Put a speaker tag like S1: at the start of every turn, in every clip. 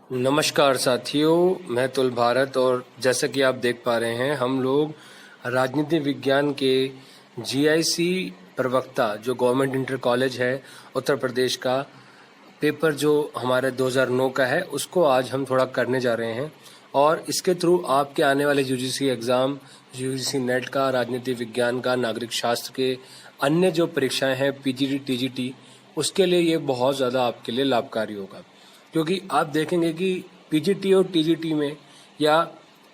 S1: नमस्कार साथियों, मैं तुल भारत और जैसा कि आप देख पा रहे हैं हम लोग राजनीति विज्ञान के जीआईसी प्रवक्ता जो गवर्नमेंट इंटर कॉलेज है उत्तर प्रदेश का पेपर जो हमारे 2009 का है उसको आज हम थोड़ा करने जा रहे हैं और इसके थ्रू आपके आने वाले यूजीसी एग्ज़ाम, यूजीसी नेट का, राजनीति विज्ञान का, नागरिक शास्त्र के अन्य जो परीक्षाएं हैं पीजीटी टीजीटी, उसके लिए ये बहुत ज़्यादा आपके लिए लाभकारी होगा। क्योंकि आप देखेंगे कि पीजीटी और टीजीटी में या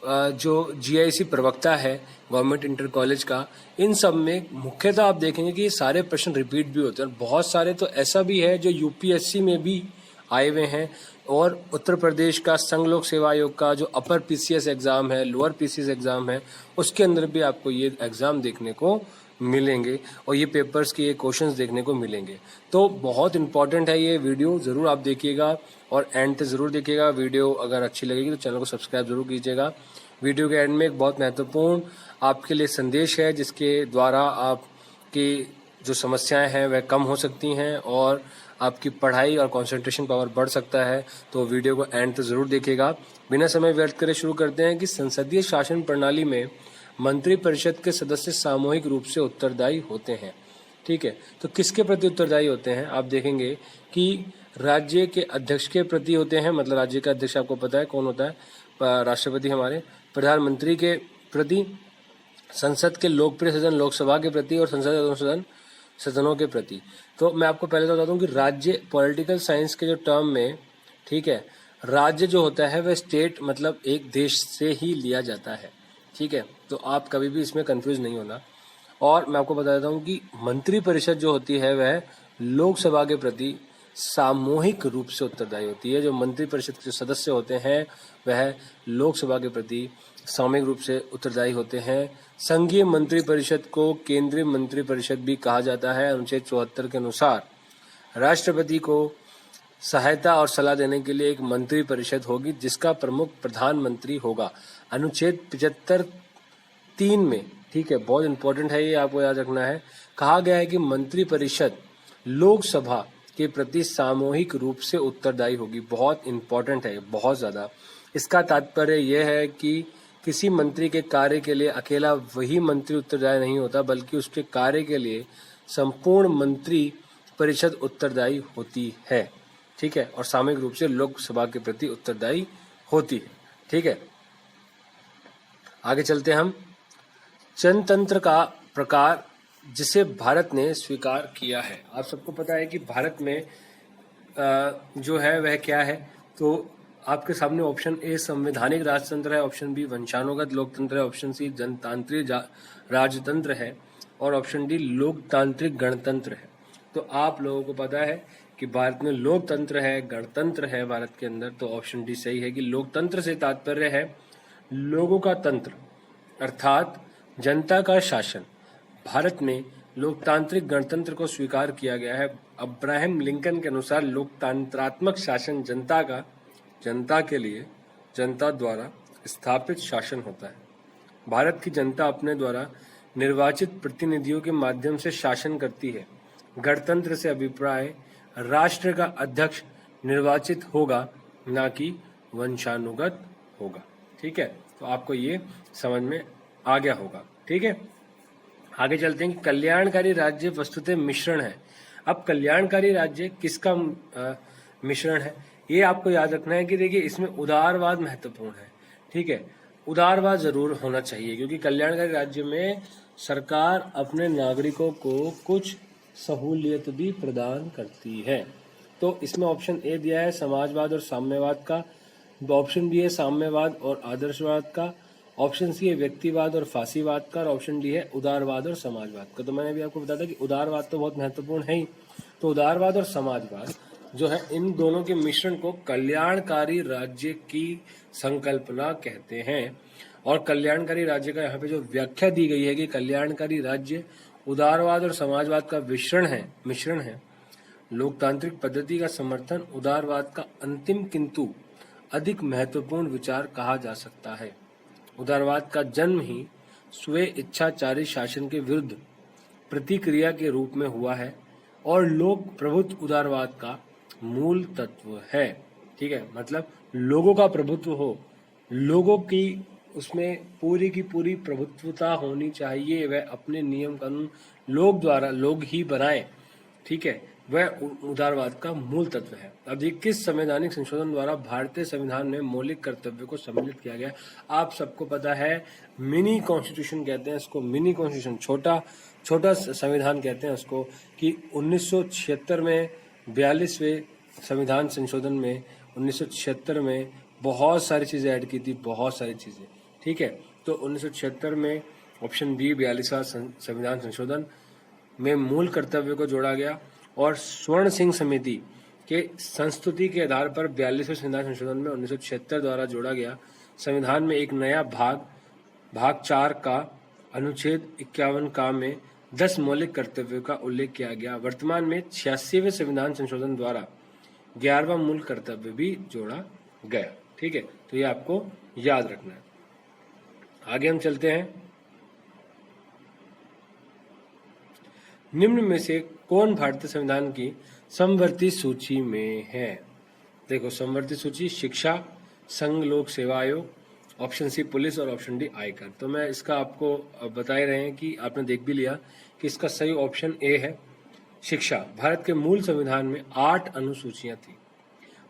S1: जो जीआईसी प्रवक्ता है गवर्नमेंट इंटर कॉलेज का, इन सब में मुख्यतः आप देखेंगे कि सारे प्रश्न रिपीट भी होते हैं और बहुत सारे तो ऐसा भी है जो यूपीएससी में भी आए हुए हैं और उत्तर प्रदेश का संघ लोक सेवा आयोग का जो अपर पीसीएस एग्ज़ाम है, लोअर पीसीएस एग्ज़ाम है, उसके अंदर भी आपको ये एग्ज़ाम देखने को मिलेंगे और ये पेपर्स के ये क्वेश्चंस देखने को मिलेंगे। तो बहुत इंपॉर्टेंट है ये वीडियो, ज़रूर आप देखिएगा और एंड तक ज़रूर देखिएगा। वीडियो अगर अच्छी लगेगी तो चैनल को सब्सक्राइब ज़रूर कीजिएगा। वीडियो के एंड में एक बहुत महत्वपूर्ण आपके लिए संदेश है जिसके द्वारा आपकी जो समस्याएं हैं वह कम हो सकती हैं और आपकी पढ़ाई और कंसंट्रेशन पावर बढ़ सकता है। तो वीडियो को एंड तक ज़रूर देखिएगा। बिना समय व्यर्थ करे शुरू करते हैं कि संसदीय शासन प्रणाली में मंत्रिपरिषद के सदस्य सामूहिक रूप से उत्तरदायी होते हैं। ठीक है, तो किसके प्रति उत्तरदायी होते हैं? आप देखेंगे कि राज्य के अध्यक्ष के प्रति होते हैं, मतलब राज्य का अध्यक्ष आपको पता है कौन होता है, राष्ट्रपति हमारे, प्रधानमंत्री के प्रति, संसद के लोकप्रिय सदन लोकसभा के प्रति और संसद सदनों के प्रति। तो मैं आपको पहले तो बता दूं कि राज्य पॉलिटिकल साइंस के जो टर्म में, ठीक है, राज्य जो होता है वह स्टेट मतलब एक देश से ही लिया जाता है। ठीक है, तो आप कभी भी इसमें कंफ्यूज नहीं होना। और मैं आपको बता देता हूँ कि मंत्रिपरिषद जो होती है वह लोकसभा के प्रति सामूहिक रूप से उत्तरदायी होती है। जो मंत्रिपरिषद के सदस्य होते हैं वह लोकसभा के प्रति सामूहिक रूप से उत्तरदायी होते हैं। संघीय मंत्रिपरिषद को केंद्रीय मंत्रिपरिषद भी कहा जाता है। अनुच्छेद 74 के अनुसार राष्ट्रपति को सहायता और सलाह देने के लिए एक मंत्रिपरिषद होगी जिसका प्रमुख प्रधानमंत्री होगा। अनुच्छेद 75(3) में, ठीक है, बहुत इंपॉर्टेंट है ये, आपको याद रखना है, कहा गया है कि मंत्रिपरिषद लोकसभा के प्रति सामूहिक रूप से उत्तरदायी होगी। बहुत इंपॉर्टेंट है, बहुत ज़्यादा। इसका तात्पर्य यह है कि किसी मंत्री के कार्य के लिए अकेला वही मंत्री उत्तरदायी नहीं होता, बल्कि उसके कार्य के लिए संपूर्ण मंत्री परिषद उत्तरदायी होती है। ठीक है, और सामूहिक रूप से लोकसभा के प्रति उत्तरदायी होती है। ठीक है, आगे चलते हैं हम। जनतंत्र का प्रकार जिसे भारत ने स्वीकार किया है। आप सबको पता है कि भारत में जो है वह क्या है, तो आपके सामने ऑप्शन ए संवैधानिक राजतंत्र है, ऑप्शन बी वंशानुगत लोकतंत्र है, ऑप्शन सी जनतांत्रिक राजतंत्र है और ऑप्शन डी लोकतांत्रिक गणतंत्र है। तो आप लोगों को पता है कि भारत में लोकतंत्र है, गणतंत्र है भारत के अंदर, तो ऑप्शन डी सही है कि लोकतंत्र से तात्पर्य है लोगों का तंत्र अर्थात जनता का शासन। भारत में लोकतांत्रिक गणतंत्र को स्वीकार किया गया है। अब्राहम लिंकन के अनुसार लोकतंत्रात्मक शासन जनता के लिए जनता द्वारा स्थापित शासन होता है। भारत की जनता अपने द्वारा निर्वाचित प्रतिनिधियों के माध्यम से शासन करती है। गणतंत्र से अभिप्राय राष्ट्र का अध्यक्ष निर्वाचित होगा, ना कि वंशानुगत होगा। ठीक है, तो आपको ये समझ में आ गया होगा। ठीक है, आगे चलते हैं कि कल्याणकारी राज्य वस्तुतः मिश्रण है। अब कल्याणकारी राज्य किसका मिश्रण है, ये आपको याद रखना है कि देखिए इसमें उदारवाद महत्वपूर्ण है। ठीक है, उदारवाद जरूर होना चाहिए क्योंकि कल्याणकारी राज्य में सरकार अपने नागरिकों को कुछ सहूलियत भी प्रदान करती है। तो इसमें ऑप्शन ए दिया है समाजवाद और साम्यवाद का, ऑप्शन बी है साम्यवाद और आदर्शवाद का, ऑप्शन सी है व्यक्तिवाद और फांसीवाद का और ऑप्शन डी है उदारवाद और समाजवाद का। तो मैंने भी आपको बताया था कि उदारवाद तो बहुत महत्वपूर्ण है ही। तो उदारवाद और समाजवाद जो है इन दोनों के मिश्रण को कल्याणकारी राज्य की संकल्पना कहते हैं। और कल्याणकारी राज्य का यहाँ पे जो व्याख्या दी गई है कि कल्याणकारी राज्य उदारवाद और समाजवाद का मिश्रण है। लोकतांत्रिक पद्धति का समर्थन उदारवाद का अंतिम किंतु अधिक महत्वपूर्ण विचार कहा जा सकता है। उदारवाद का जन्म ही स्वे इच्छाचारी शासन के विरुद्ध प्रतिक्रिया के रूप में हुआ है और लोक प्रभुत्व उदारवाद का मूल तत्व है। ठीक है, मतलब लोगों का प्रभुत्व हो, लोगों की उसमें पूरी की पूरी प्रभुत्वता होनी चाहिए, वह अपने नियम कानून लोग ही बनाए, ठीक है, वह उदारवाद का मूल तत्व है। अब देखिए किस संवैधानिक संशोधन द्वारा भारतीय संविधान में मौलिक कर्तव्य को सम्मिलित किया गया। आप सबको पता है मिनी कॉन्स्टिट्यूशन कहते हैं इसको, मिनी कॉन्स्टिट्यूशन, छोटा संविधान कहते हैं उसको, कि 1976 में 42वें संविधान संशोधन में 1976 में बहुत सारी चीजें ऐड की थी, बहुत सारी चीजें, ठीक है। तो 1976 में ऑप्शन बी 42वां संविधान संशोधन में मूल कर्तव्य को जोड़ा गया और स्वर्ण सिंह समिति के संस्तुति के आधार पर 42वें संविधान संशोधन में 1976 द्वारा जोड़ा गया संविधान में एक नया भाग 4 का अनुच्छेद 51 का में 10 मौलिक कर्तव्यों का उल्लेख किया गया। वर्तमान में 86वें संविधान संशोधन द्वारा 11वां मूल कर्तव्य भी जोड़ा गया, ठीक है। तो ये आपको याद रखना है। आगे हम चलते हैं। निम्न में से कौन भारतीय संविधान की समवर्ती सूची में है? देखो समवर्ती सूची, शिक्षा, संघ लोक सेवा आयोग, ऑप्शन सी पुलिस और ऑप्शन डी आयकर। तो मैं इसका आपको बता ही रहे हैं कि आपने देख भी लिया कि इसका सही ऑप्शन ए है शिक्षा। भारत के मूल संविधान में 8 अनुसूचियां थी,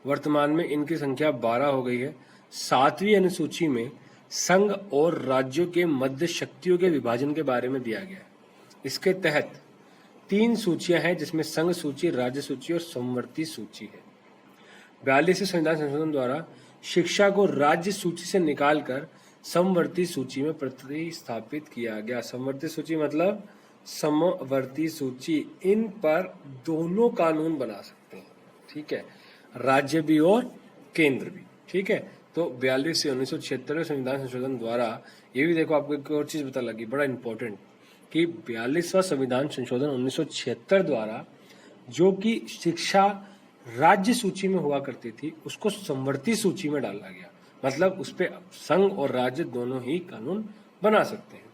S1: वर्तमान में इनकी संख्या 12 हो गई है। 7वीं अनुसूची में संघ और राज्यों के मध्य शक्तियों के विभाजन के बारे में दिया गया है। इसके तहत 3 सूचियां हैं जिसमें संघ सूची, राज्य सूची और समवर्ती सूची है। 42वें संविधान संशोधन द्वारा शिक्षा को राज्य सूची से निकालकर समवर्ती सूची में प्रतिस्थापित किया गया। समवर्ती सूची मतलब समवर्ती सूची, इन पर दोनों कानून बना सकते हैं, ठीक है, राज्य भी और केंद्र भी, ठीक है। तो 42 से 1976 संविधान संशोधन द्वारा ये भी देखो आपको एक और चीज पता लगी, बड़ा इंपॉर्टेंट, कि 42वां संविधान संशोधन 1976 द्वारा जो कि शिक्षा राज्य सूची में हुआ करती थी उसको समवर्ती सूची में डाला गया, मतलब उस पे संघ और राज्य दोनों ही कानून बना सकते हैं।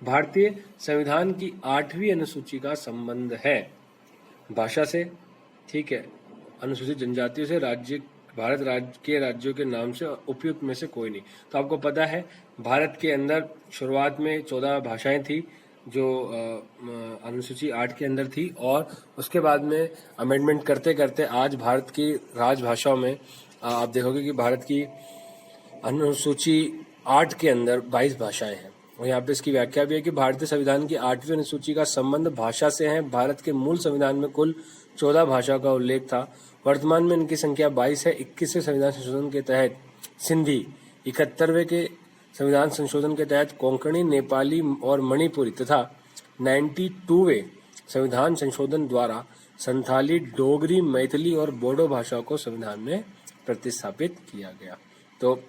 S1: भारतीय संविधान की 8वीं अनुसूची का संबंध है भाषा से, ठीक है, अनुसूचित जनजातियों से, भारत राज्य के राज्यों के नाम से, उपयुक्त में से कोई नहीं। तो आपको पता है भारत के अंदर शुरुआत में 14 भाषाएं थी जो अनुसूची 8 के अंदर थी, और उसके बाद में अमेंडमेंट करते करते आज भारत की राजभाषाओं में आप देखोगे कि भारत की अनुसूची 8 के अंदर 22 भाषाएं हैं। और यहाँ पे इसकी व्याख्या भी है कि भारतीय संविधान की 8वीं अनुसूची का संबंध भाषा से है। भारत के मूल संविधान में कुल 14 भाषाओं का उल्लेख था, वर्तमान में इनकी संख्या 22 है। 21वें संविधान संशोधन के तहत सिंधी, 71वें के संविधान संशोधन के तहत कोंकणी, नेपाली और मणिपुरी तथा 92वें संविधान संशोधन द्वारा संथाली, डोगरी, मैथिली और बोडो भाषाओं को संविधान में प्रतिस्थापित किया गया। तो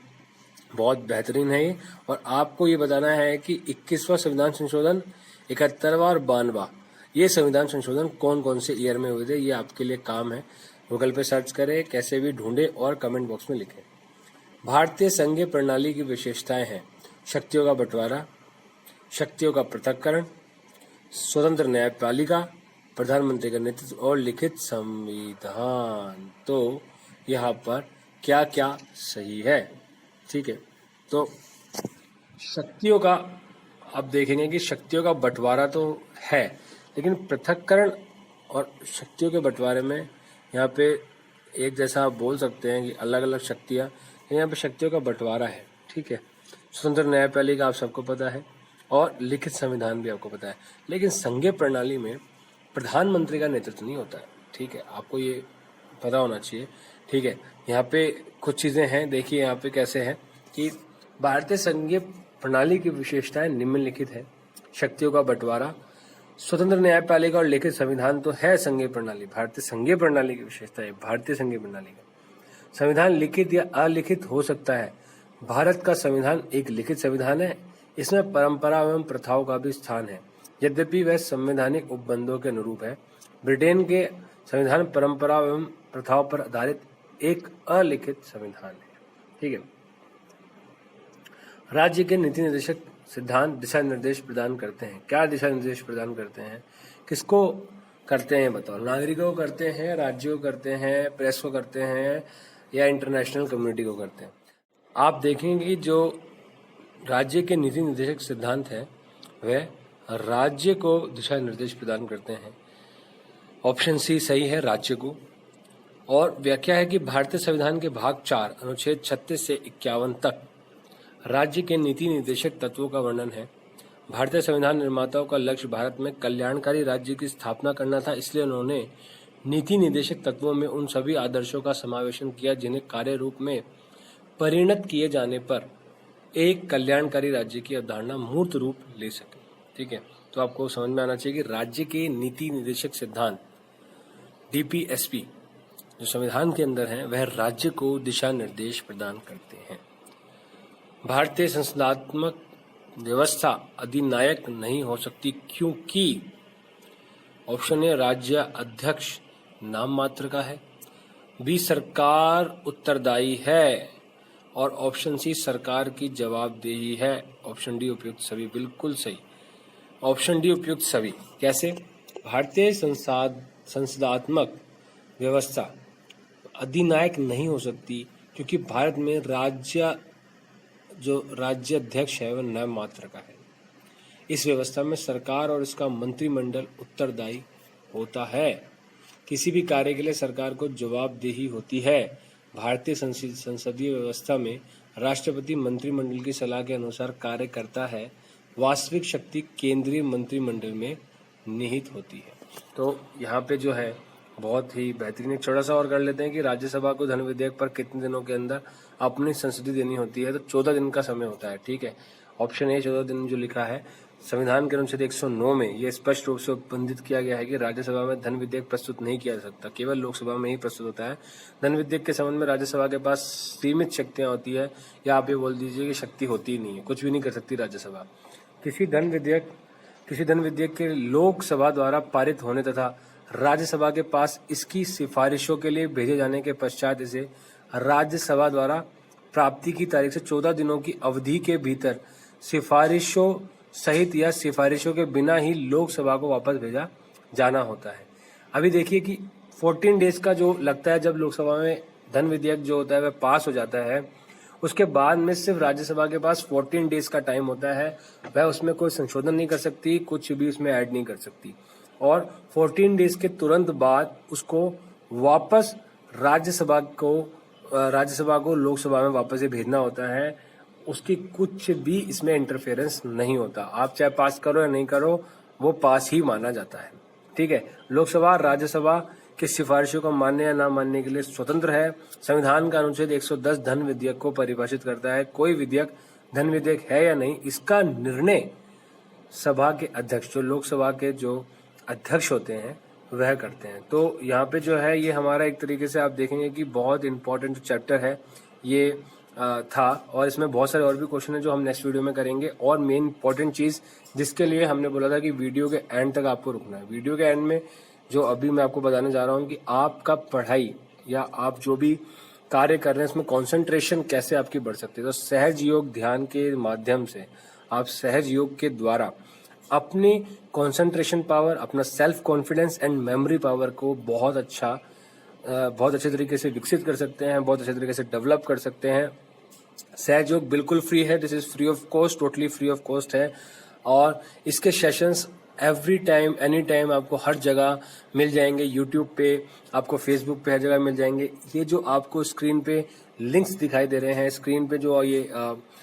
S1: बहुत बेहतरीन है ये। और आपको ये बताना है कि 21वां संविधान संशोधन, 71वां और 92वां ये संविधान संशोधन कौन कौन से ईयर में हुए थे, ये आपके लिए काम है। गूगल पे सर्च करें, कैसे भी ढूंढे और कमेंट बॉक्स में लिखें। भारतीय संघीय प्रणाली की विशेषताएं हैं शक्तियों का बंटवारा, शक्तियों का पृथक्करण, स्वतंत्र न्यायपालिका, प्रधानमंत्री का नेतृत्व और लिखित संविधान। तो यहाँ पर क्या क्या सही है, ठीक है। तो शक्तियों का आप देखेंगे कि शक्तियों का बंटवारा तो है, लेकिन पृथक्करण और शक्तियों के बंटवारे में यहाँ पे एक जैसा आप बोल सकते हैं कि अलग अलग शक्तियाँ, यहाँ पे शक्तियों का बंटवारा है, ठीक है। स्वतंत्र न्यायपालिका आप सबको पता है और लिखित संविधान भी आपको पता है, लेकिन संघीय प्रणाली में प्रधानमंत्री का नेतृत्व नहीं होता है, ठीक है, आपको ये पता होना चाहिए, ठीक है। यहाँ पे कुछ चीज़ें हैं, देखिए यहाँ पे कैसे है कि भारतीय संघीय प्रणाली की विशेषताएं निम्नलिखित है। शक्तियों का बंटवारा, स्वतंत्र न्यायपालिका और लिखित संविधान तो है संघीय प्रणाली, भारतीय संघीय प्रणाली की विशेषता है भारतीय संघीय प्रणाली का। संविधान लिखित या अलिखित हो सकता है। भारत का संविधान एक लिखित संविधान है, इसमें परंपरा एवं प्रथाओं का भी स्थान है, यद्यपि वह संवैधानिक उपबंधों के अनुरूप है। ब्रिटेन के संविधान परंपरा एवं प्रथाओं पर आधारित एक अलिखित संविधान है, ठीक है। राज्य के नीति निर्देशक सिद्धांत दिशा निर्देश प्रदान करते हैं। क्या दिशा निर्देश प्रदान करते हैं, किसको करते हैं बताओ? नागरिकों को करते हैं, राज्यों को करते हैं, प्रेस को करते हैं, या इंटरनेशनल कम्युनिटी को करते हैं। आप देखेंगे कि जो राज्य के नीति निर्देशक सिद्धांत है वह राज्य को दिशा निर्देश प्रदान करते हैं। ऑप्शन सी सही है, राज्य को। और व्याख्या है कि भारतीय संविधान के भाग 4 अनुच्छेद 36 से 51 तक राज्य के नीति निर्देशक तत्वों का वर्णन है। भारतीय संविधान निर्माताओं का लक्ष्य भारत में कल्याणकारी राज्य की स्थापना करना था, इसलिए उन्होंने नीति निर्देशक तत्वों में उन सभी आदर्शों का समावेशन किया जिन्हें कार्य रूप में परिणत किए जाने पर एक कल्याणकारी राज्य की अवधारणा मूर्त रूप ले सके। ठीक है, तो आपको समझ में आना चाहिए कि राज्य के नीति निर्देशक सिद्धांत DPSP जो संविधान के अंदर है वह राज्य को दिशा निर्देश प्रदान करते हैं। भारतीय संसदात्मक व्यवस्था अधिनायक नहीं हो सकती क्योंकि ऑप्शन ए राज्य अध्यक्ष नाम मात्र का है, बी सरकार उत्तरदायी है और ऑप्शन सी सरकार की जवाबदेही है। ऑप्शन डी उपयुक्त सभी बिल्कुल सही। ऑप्शन डी उपयुक्त सभी। कैसे? भारतीय संसदात्मक व्यवस्था अधिनायक नहीं हो सकती क्योंकि भारत में राज्य अध्यक्ष है वह नाम मात्र का है। इस व्यवस्था में सरकार और इसका मंत्रिमंडल उत्तरदायी होता है। किसी भी कार्य के लिए सरकार को जवाबदेही होती है। भारतीय संसदीय व्यवस्था में राष्ट्रपति मंत्रिमंडल की सलाह के अनुसार कार्य करता है। वास्तविक शक्ति केंद्रीय मंत्रिमंडल में निहित होती है। तो यहाँ पे जो है बहुत ही बेहतरीन, एक छोटा सा और कर लेते हैं कि राज्यसभा को धन विधेयक पर कितने दिनों के अंदर अपनी संस्तुति देनी होती है। तो 14 दिन का समय होता है। ठीक है, ऑप्शन ए 14 दिन जो लिखा है संविधान के अनुच्छेद 109 में यह स्पष्ट रूप से उपबंधित किया गया है कि राज्यसभा में धन विधेयक प्रस्तुत नहीं किया जा सकता, केवल लोकसभा में ही प्रस्तुत होता है। धन विधेयक के संबंध में राज्यसभा के पास सीमित शक्तियां होती है, या आप ये बोल दीजिए कि शक्ति होती ही नहीं है, कुछ भी नहीं कर सकती राज्यसभा। किसी धन विधेयक के लोकसभा द्वारा पारित होने तथा राज्यसभा के पास इसकी सिफारिशों के लिए भेजे जाने के पश्चात इसे राज्यसभा द्वारा प्राप्ति की तारीख से 14 दिनों की अवधि के भीतर सिफारिशों सहित या सिफारिशों के बिना ही लोकसभा को वापस भेजा जाना होता है। अभी देखिए कि 14 डेज का जो लगता है जब लोकसभा में धन विधेयक जो होता है वह पास हो जाता है, उसके बाद में सिर्फ राज्यसभा के पास 14 डेज का टाइम होता है। वह उसमें कोई संशोधन नहीं कर सकती, कुछ भी उसमें ऐड नहीं कर सकती, और 14 डेज के तुरंत बाद उसको वापस राज्यसभा को लोकसभा में वापस से भेजना होता है। उसकी कुछ भी इसमें इंटरफेरेंस नहीं होता। आप चाहे पास करो या नहीं करो, वो पास ही माना जाता है। ठीक है, लोकसभा राज्यसभा की सिफारिशों को मानने या ना मानने के लिए स्वतंत्र है। संविधान का अनुच्छेद 110 धन विधेयक को परिभाषित करता है। कोई विधेयक धन विधेयक है या नहीं, इसका निर्णय सभा के अध्यक्ष, जो लोकसभा के जो अध्यक्ष होते हैं, वह करते हैं। तो यहाँ पे जो है ये हमारा एक तरीके से आप देखेंगे कि बहुत इंपॉर्टेंट चैप्टर है ये था, और इसमें बहुत सारे और भी क्वेश्चन है जो हम नेक्स्ट वीडियो में करेंगे। और मेन इंपॉर्टेंट चीज जिसके लिए हमने बोला था कि वीडियो के एंड तक आपको रुकना है। वीडियो के एंड में जो अभी मैं आपको बताने जा रहा हूँ कि आपका पढ़ाई या आप जो भी कार्य कर रहे हैं इसमें कंसंट्रेशन कैसे आपकी बढ़ सकती है। तो सहज योग ध्यान के माध्यम से आप सहज योग के द्वारा अपनी कंसंट्रेशन पावर, अपना self confidence and memory power को बहुत अच्छे तरीके से विकसित कर सकते हैं, बहुत अच्छे तरीके से डेवलप कर सकते हैं। सहज योग बिल्कुल फ्री है, this is free of cost, totally free of cost है। और इसके sessions every time any time आपको हर जगह मिल जाएंगे। यूट्यूब पे, आपको फेसबुक पे हर जगह मिल जाएंगे। ये जो आपको स्क्रीन पे लिंक्स दिखाई दे रहे हैं, स्क्रीन पे जो ये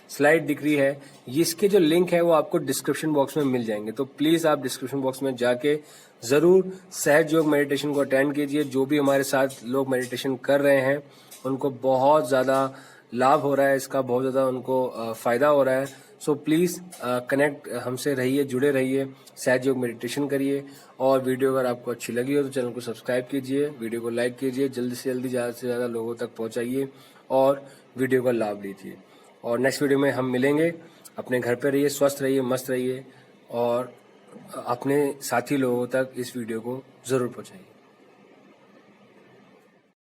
S1: स्लाइड दिख रही है, इसके जो लिंक है वो आपको डिस्क्रिप्शन बॉक्स में मिल जाएंगे। तो प्लीज आप डिस्क्रिप्शन बॉक्स में जाके जरूर सहज योग मेडिटेशन को अटेंड कीजिए। जो भी हमारे साथ लोग मेडिटेशन कर रहे हैं उनको बहुत ज्यादा लाभ हो रहा है, इसका बहुत ज्यादा उनको फायदा हो रहा है। सो प्लीज कनेक्ट हमसे रहिए, जुड़े रहिए, सहज योग मेडिटेशन करिए। और वीडियो अगर आपको अच्छी लगी हो तो चैनल को सब्सक्राइब कीजिए, वीडियो को लाइक कीजिए, जल्दी से जल्दी ज़्यादा से ज़्यादा लोगों तक पहुंचाइए और वीडियो का लाभ लीजिए। और नेक्स्ट वीडियो में हम मिलेंगे। अपने घर पे रहिए, स्वस्थ रहिए, मस्त रहिए और अपने साथी लोगों तक इस वीडियो को ज़रूर पहुंचाइए।